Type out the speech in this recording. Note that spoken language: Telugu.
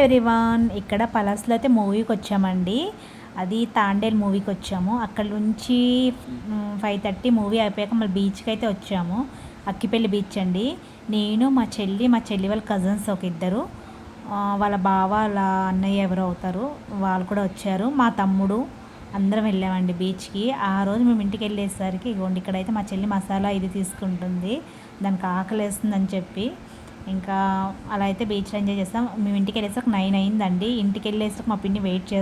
ఎవ్రీవన్, ఇక్కడ పలాస్లో అయితే మూవీకి వచ్చామండి. అది తాండేల్ మూవీకి వచ్చాము. అక్కడ నుంచి 5:30 మూవీ అయిపోయాక మళ్ళీ బీచ్కి అయితే వచ్చాము. అక్కిపల్లి బీచ్ అండి. నేను మా చెల్లి వాళ్ళ కజిన్స్ ఒక ఇద్దరు, వాళ్ళ బావ వాళ్ళ అన్నయ్య ఎవరో అవుతారు, వాళ్ళు కూడా వచ్చారు. మా తమ్ముడు అందరం వెళ్ళామండి బీచ్కి. ఆ రోజు మేము ఇంటికి వెళ్ళేసరికి ఇగోండి ఇక్కడైతే మా చెల్లి మసాలా ఇది తీసుకుంటుంది, దానికి ఆకలేస్తుందని చెప్పి. ఇంకా అలా అయితే బీచ్లో ఎంజాయ్ చేస్తాం. మేము ఇంటికి వెళ్ళేసరికి 9 అయిందండి. ఇంటికి వెళ్ళేసరికి మా పిన్ని వెయిట్ చేస్తాం.